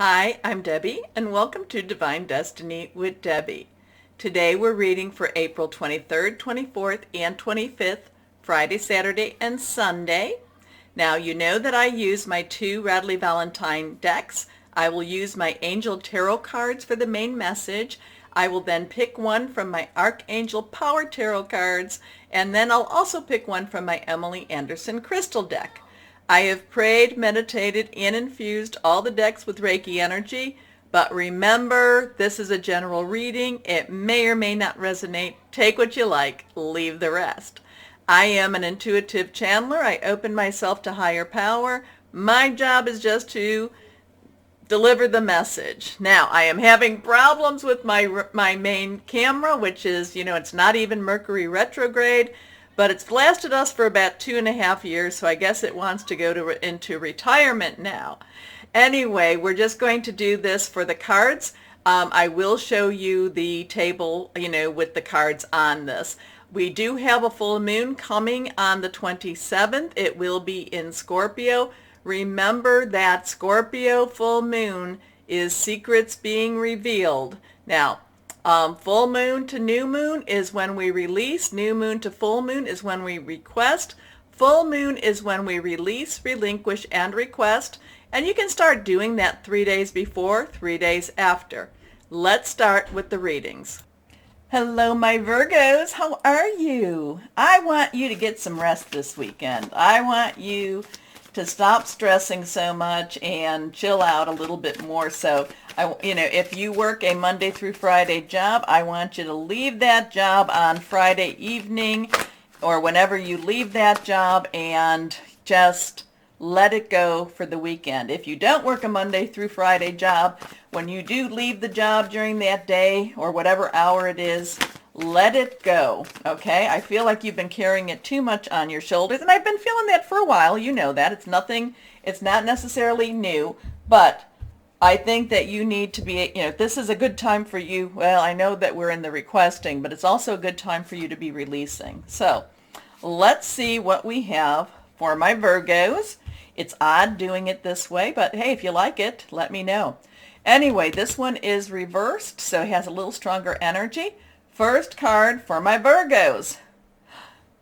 Hi, I'm Debbie, and welcome to Divine Destiny with Debbie. Today we're reading for April 23rd, 24th, and 25th, Friday, Saturday, and Sunday. Now, you know that I use my two Radley Valentine decks. I will use my Angel Tarot cards for the main message. I will then pick one from my Archangel Power Tarot cards, and then I'll also pick one from my Emily Anderson Crystal deck. I have prayed, meditated, and infused all the decks with Reiki energy, but remember, this is a general reading. It may or may not resonate. Take what you like, leave the rest. I am an intuitive channeler. I open myself to higher power. My job is just to deliver the message. Now, I am having problems with my main camera, which is, it's not even Mercury retrograde. But it's lasted us for about 2.5 years, so I guess it wants to go into retirement now. Anyway, we're just going to do this for the cards. I will show you the table, with the cards on this. We do have a full moon coming on the 27th. It will be in Scorpio. Remember that Scorpio full moon is secrets being revealed. Now, full moon to new moon is when we release. New moon to full moon is when we request. Full moon is when we release, relinquish, and request. And you can start doing that 3 days before, 3 days after. Let's start with the readings. Hello, my Virgos. How are you? I want you to get some rest this weekend. I want you to stop stressing so much and chill out a little bit more. So, if you work a Monday through Friday job, I want you to leave that job on Friday evening or whenever you leave that job and just let it go for the weekend. If you don't work a Monday through Friday job, when you do leave the job during that day or whatever hour it is, let it go, okay? I feel like you've been carrying it too much on your shoulders, and I've been feeling that for a while. You know that. It's not necessarily new, but I think that you need to be, this is a good time for you. Well, I know that we're in the requesting, but it's also a good time for you to be releasing. So let's see what we have for my Virgos. It's odd doing it this way, but hey, if you like it, let me know. Anyway, this one is reversed, so it has a little stronger energy. First card for my Virgos,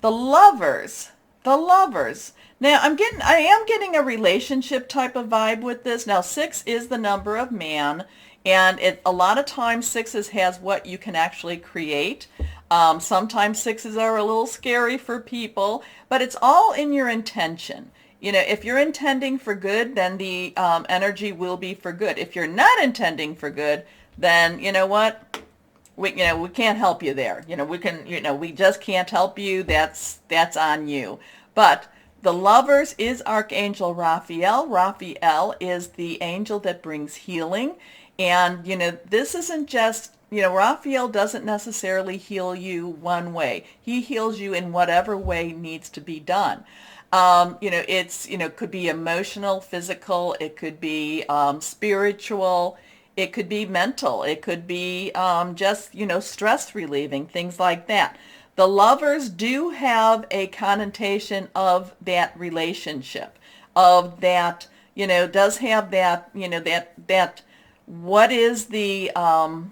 the Lovers. The Lovers. Now, I am getting a relationship type of vibe with this. Now, 6 is the number of man, and a lot of times 6s has what you can actually create. Sometimes 6s are a little scary for people, but it's all in your intention. If you're intending for good, then the energy will be for good. If you're not intending for good, then you know what? We can't help you there. We just can't help you. That's on you. But the Lovers is Archangel Raphael. Raphael is the angel that brings healing. And, this isn't just, Raphael doesn't necessarily heal you one way. He heals you in whatever way needs to be done. It's, could be emotional, physical, it could be spiritual, it could be mental, it could be just, stress relieving, things like that. The Lovers do have a connotation of that relationship, of that, does have that, that what is the, how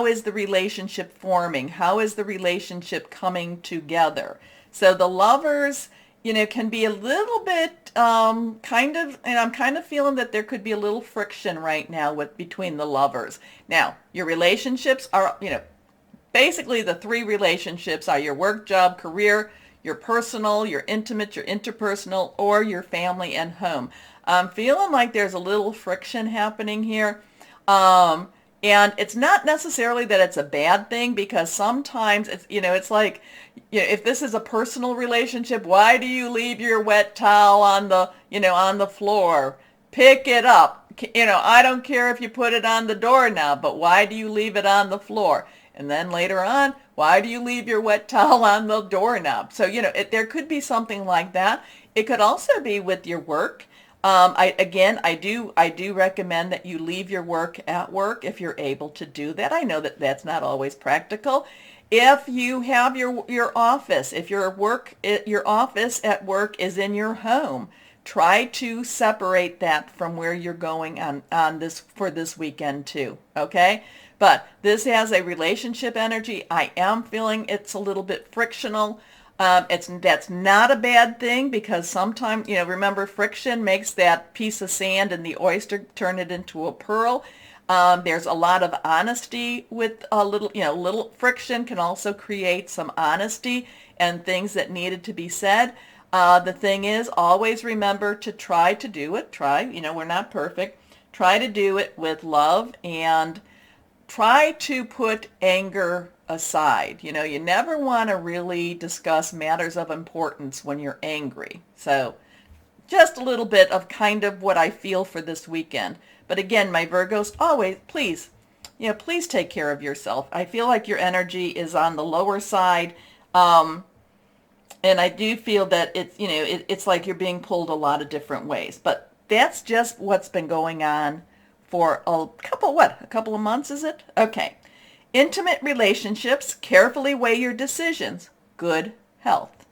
is the relationship forming? How is the relationship coming together? So the Lovers, can be a little bit and I'm kind of feeling that there could be a little friction right now between the Lovers. Now, your relationships are, basically the 3 relationships are your work, job, career, your personal, your intimate, your interpersonal, or your family and home. I'm feeling like there's a little friction happening here. And it's not necessarily that it's a bad thing, because sometimes it's, it's like, if this is a personal relationship, why do you leave your wet towel on the, on the floor? Pick it up. I don't care if you put it on the doorknob, but why do you leave it on the floor? And then later on, why do you leave your wet towel on the doorknob? So, there could be something like that. It could also be with your work. I do recommend that you leave your work at work if you're able to do that. I know that that's not always practical. If you have your office, if your office at work is in your home, try to separate that from where you're going on this for this weekend too, okay? But this has a relationship energy. I am feeling it's a little bit frictional. That's not a bad thing, because sometimes, remember, friction makes that piece of sand and the oyster turn it into a pearl. There's a lot of honesty with a little friction can also create some honesty and things that needed to be said. The thing is, always remember to try to do it. We're not perfect. Try to do it with love, and try to put anger aside. You never want to really discuss matters of importance when you're angry. So just a little bit of kind of what I feel for this weekend. But again, my Virgos, always, please take care of yourself. I feel like your energy is on the lower side. And I do feel that it's like you're being pulled a lot of different ways. But that's just what's been going on for a couple of months, is it? Okay. Intimate relationships, carefully weigh your decisions. Good health.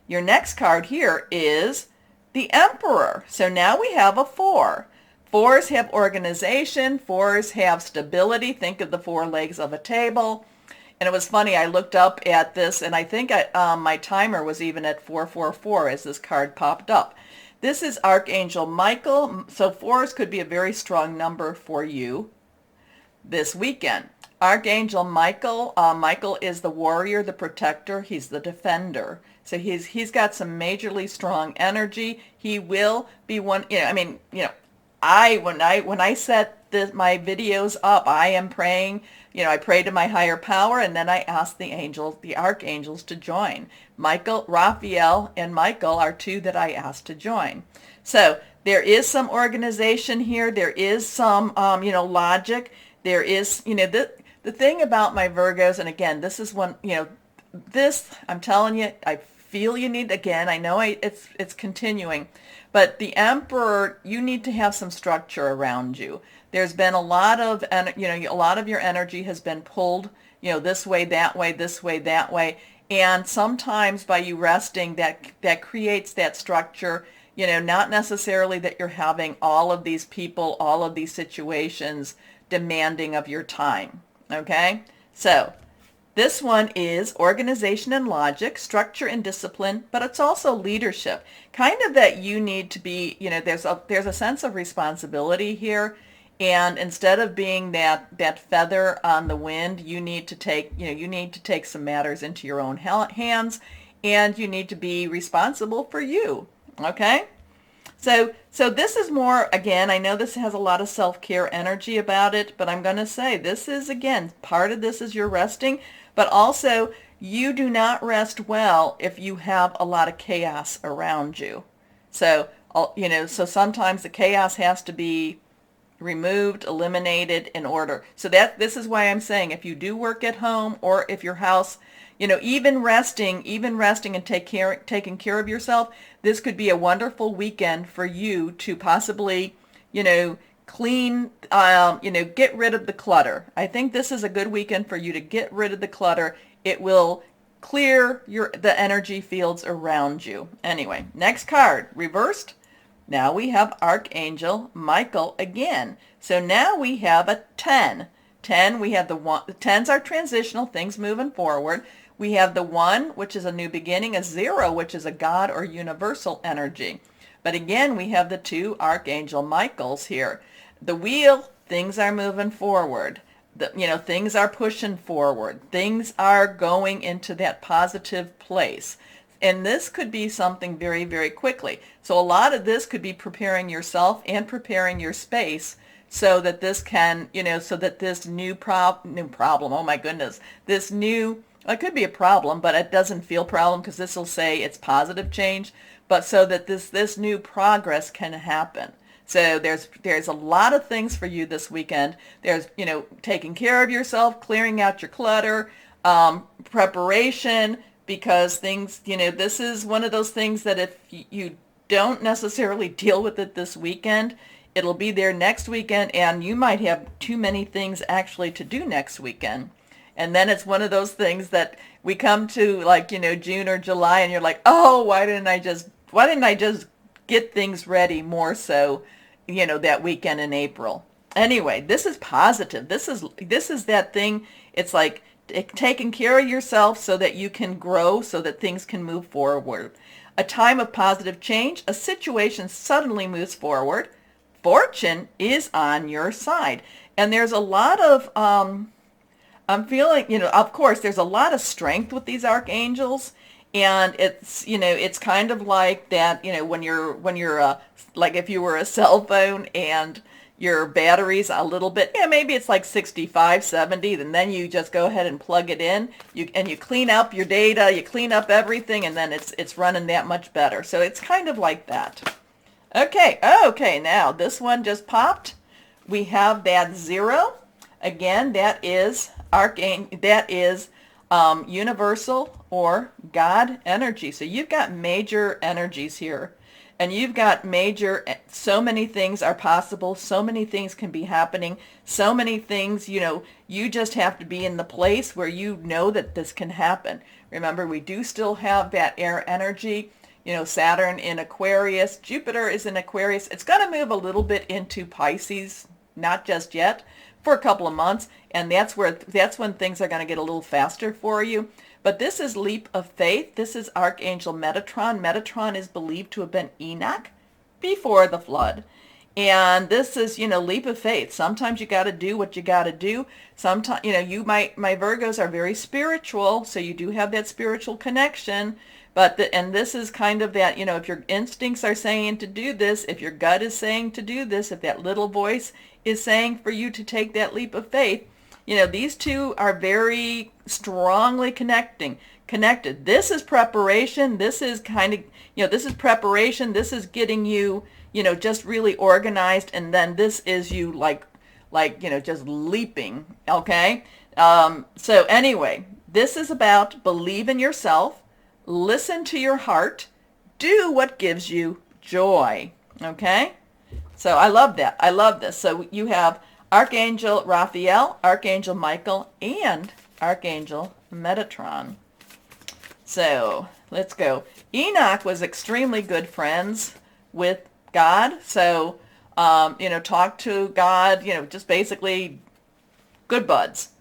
Your next card here is the Emperor. So now we have a 4. 4s have organization. 4s have stability. Think of the 4 legs of a table. And it was funny, I looked up at this, and I think my timer was even at 444 as this card popped up. This is Archangel Michael, so 4s could be a very strong number for you this weekend. Archangel Michael, Michael is the warrior, the protector, he's the defender. So he's got some majorly strong energy. He will be one, when I set my videos up, I am praying, I pray to my higher power, and then I ask the archangels to join. Raphael and Michael are 2 that I asked to join. So there is some organization here. There is some, logic. There is, the thing about my Virgos, and again, this is one, this, I'm telling you, I feel you need, again, I know it's continuing, but the Emperor, you need to have some structure around you. There's been a lot of, a lot of your energy has been pulled, this way, that way, this way, that way. And sometimes by you resting, that creates that structure, not necessarily that you're having all of these people, all of these situations demanding of your time. Okay? So this one is organization and logic, structure and discipline, but it's also leadership. Kind of that you need to be, there's a sense of responsibility here. And instead of being that feather on the wind, you need to take some matters into your own hands, and you need to be responsible for you. Okay? So this is more, again, I know this has a lot of self-care energy about it, but I'm going to say this is, again, part of this is your resting, but also you do not rest well if you have a lot of chaos around you. So, so sometimes the chaos has to be removed, eliminated in order. So this is why I'm saying, if you do work at home, or if your house, even resting and taking care of yourself, this could be a wonderful weekend for you to possibly, clean, get rid of the clutter. I think this is a good weekend for you to get rid of the clutter. It will clear the energy fields around you. Anyway, next card, reversed. Now we have Archangel Michael again. So now we have a 10. 10, we have the 1. The 10s are transitional, things moving forward. We have the 1, which is a new beginning, a 0, which is a God or universal energy. But again, we have the 2 Archangel Michaels here. The wheel, things are moving forward. Things are pushing forward. Things are going into that positive place. And this could be something very, very quickly. So a lot of this could be preparing yourself and preparing your space so that this can, so that this new problem, oh my goodness, it could be a problem, but it doesn't feel problem, because this will say it's positive change, but so that this new progress can happen. So there's a lot of things for you this weekend. There's, taking care of yourself, clearing out your clutter, preparation, because things, this is one of those things that if you don't necessarily deal with it this weekend, it'll be there next weekend, and you might have too many things actually to do next weekend. And then it's one of those things that we come to, like, June or July, and you're like, oh, why didn't I just get things ready more so, that weekend in April. Anyway, this is positive. This is that thing. It's like taking care of yourself so that you can grow, so that things can move forward. A time of positive change. A situation suddenly moves forward. Fortune is on your side. And there's a lot of, I'm feeling, of course, there's a lot of strength with these archangels. And it's kind of like that, when you're like if you were a cell phone and your battery's a little bit, maybe it's like 65, 70, and then you just go ahead and plug it in. You clean up your data, you clean up everything, and then it's running that much better. So it's kind of like that. Okay, now this one just popped. We have that 0. Again, that is universal or God energy. So you've got major energies here. And you've got so many things are possible, so many things can be happening, so many things, you just have to be in the place where you know that this can happen. Remember, we do still have that air energy, Saturn in Aquarius, Jupiter is in Aquarius. It's going to move a little bit into Pisces, not just yet, for a couple of months, and that's when things are going to get a little faster for you. But this is leap of faith. This is Archangel Metatron. Metatron is believed to have been Enoch before the flood. And this is, leap of faith. Sometimes you got to do what you got to do. Sometimes, my Virgos are very spiritual, so you do have that spiritual connection. And this is kind of that, if your instincts are saying to do this, if your gut is saying to do this, if that little voice is saying for you to take that leap of faith, these two are very strongly connected. This is preparation. This is kind of, this is preparation. This is getting you, just really organized. And then this is you like, just leaping. Okay. So anyway, this is about believe in yourself, listen to your heart, do what gives you joy. Okay. So I love that. I love this. So you have Archangel Raphael, Archangel Michael, and Archangel Metatron. So let's go. Enoch was extremely good friends with God. So, talk to God, just basically good buds.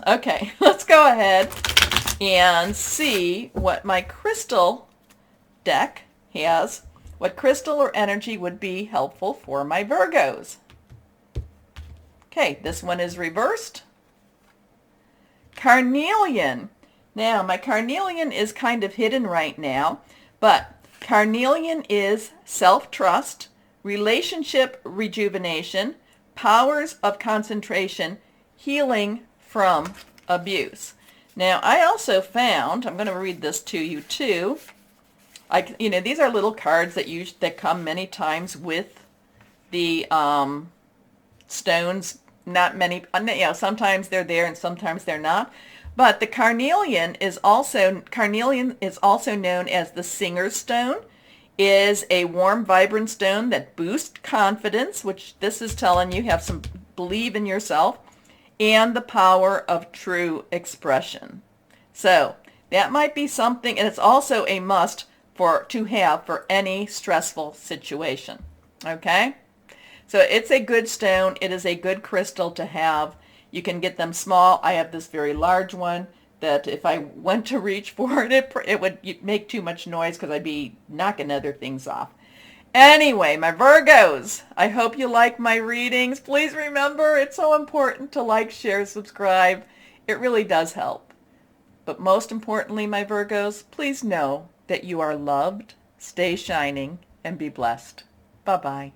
Okay, let's go ahead and see what my crystal deck has. What crystal or energy would be helpful for my Virgos? Okay, this one is reversed. Carnelian. Now, my Carnelian is kind of hidden right now, but Carnelian is self-trust, relationship rejuvenation, powers of concentration, healing from abuse. Now, I also found, I'm going to read this to you too. These are little cards that come many times with the stones. Not many, sometimes they're there and sometimes they're not. But the Carnelian is also known as the Singer's Stone, is a warm, vibrant stone that boosts confidence, which this is telling you have some believe in yourself, and the power of true expression. So that might be something, and it's also a must to have for any stressful situation. Okay? So it's a good stone. It is a good crystal to have. You can get them small. I have this very large one that if I went to reach for it would make too much noise because I'd be knocking other things off. Anyway, my Virgos, I hope you like my readings. Please remember, it's so important to like, share, subscribe. It really does help. But most importantly, my Virgos, please know that you are loved, stay shining, and be blessed. Bye-bye.